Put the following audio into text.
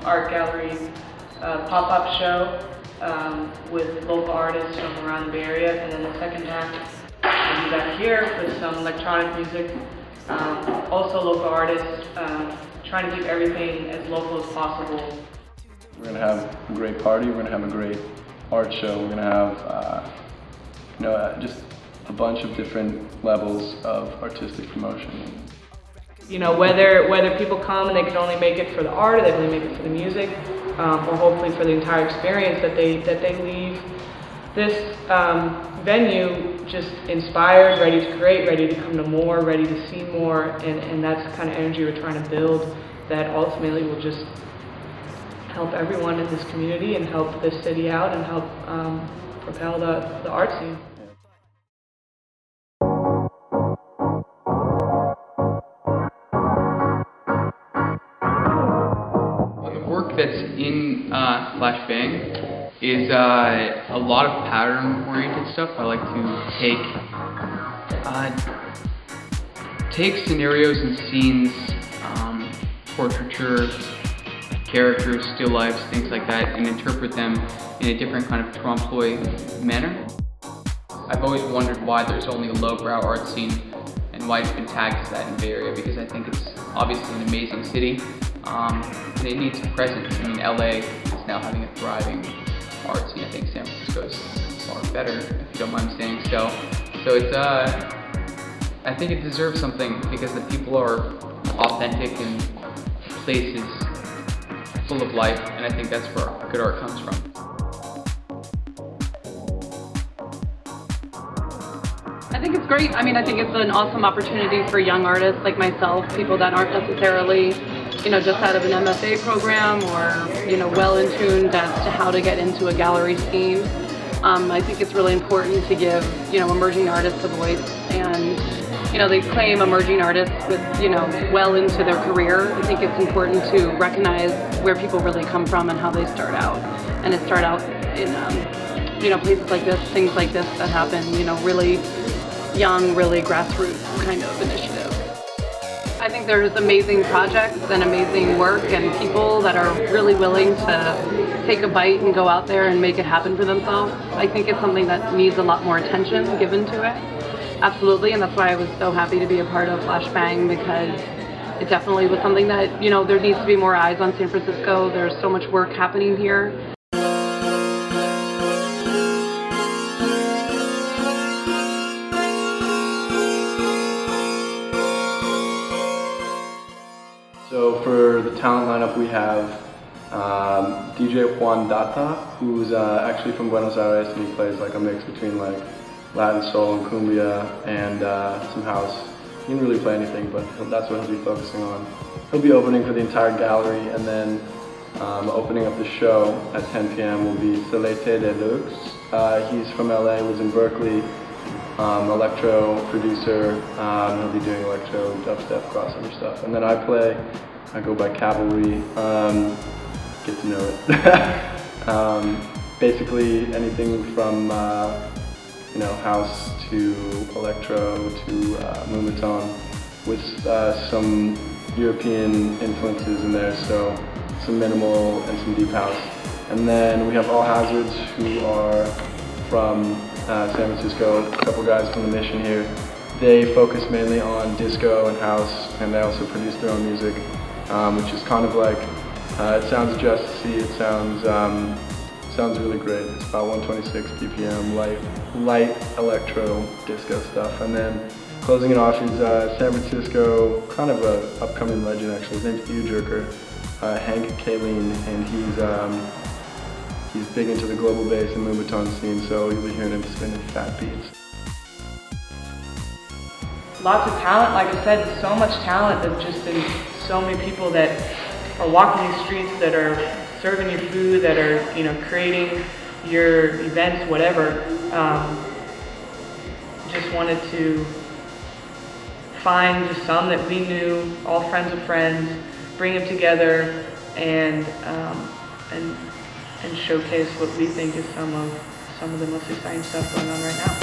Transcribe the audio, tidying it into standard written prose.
art gallery pop-up show with local artists from around the Bay Area, and then the second half we'll be back here with some electronic music, also local artists, trying to keep everything as local as possible. We're going to have a great party, we're going to have a great art show, we're going to have just a bunch of different levels of artistic promotion. You know, whether people come and they can only make it for the art, or they only make it for the music, or hopefully for the entire experience, that they leave this venue just inspired, ready to create, ready to come to more, ready to see more, and that's the kind of energy we're trying to build that ultimately will just help everyone in this community and help this city out and help propel the art scene. That's in FlashBang is a lot of pattern-oriented stuff. I like to take scenarios and scenes, portraiture, characters, still lifes, things like that, and interpret them in a different kind of trompe-l'oeil manner. I've always wondered why there's only a lowbrow art scene and why it's been tagged as that in the Bay Area, because I think it's obviously an amazing city. And it needs a presence. I mean, LA is now having a thriving art scene. I think San Francisco is far better, if you don't mind saying so. So it's, I think it deserves something because the people are authentic and the place is full of life, and I think that's where good art comes from. I think it's great. I mean, I think it's an awesome opportunity for young artists like myself, people that aren't necessarily just out of an MFA program or, well in tune as to how to get into a gallery scene. I think it's really important to give, emerging artists a voice, and, they claim emerging artists with, well into their career. I think it's important to recognize where people really come from and how they start out. And it start out in, places like this, things like this that happen, really young, really grassroots kind of initiative. I think there's amazing projects and amazing work and people that are really willing to take a bite and go out there and make it happen for themselves. I think it's something that needs a lot more attention given to it. Absolutely, and that's why I was so happy to be a part of FlashBang, because it definitely was something that, there needs to be more eyes on San Francisco. There's so much work happening here. So for the talent lineup, we have DJ Juan Data, who's actually from Buenos Aires, and he plays like a mix between like Latin soul and cumbia and some house. He can really play anything, but that's what he'll be focusing on. He'll be opening for the entire gallery, and then opening up the show at 10 p.m. will be Celete Deluxe. He's from LA, was in Berkeley, electro producer. He'll be doing electro, dubstep, crossover stuff. And then I go by Cavalry, get to know it. Basically anything from house to electro to moombahton, with some European influences in there, so some minimal and some deep house. And then we have All Hazards, who are from San Francisco, a couple guys from the Mission here. They focus mainly on disco and house, and they also produce their own music, which is kind of like, it sounds jazzy, it sounds really great. It's about 126 BPM, light electro disco stuff. And then closing it off is San Francisco, kind of an upcoming legend actually. His name's Ew-Jerker, Hank Kaleen, and he's big into the global bass and moombahton scene, so you'll be hearing him spinning fat beats. Lots of talent, like I said, so much talent. There's just been so many people that are walking these streets, that are serving you food, that are, creating your events, whatever. Just wanted to find just some that we knew, all friends of friends, bring them together, and showcase what we think is some of the most exciting stuff going on right now.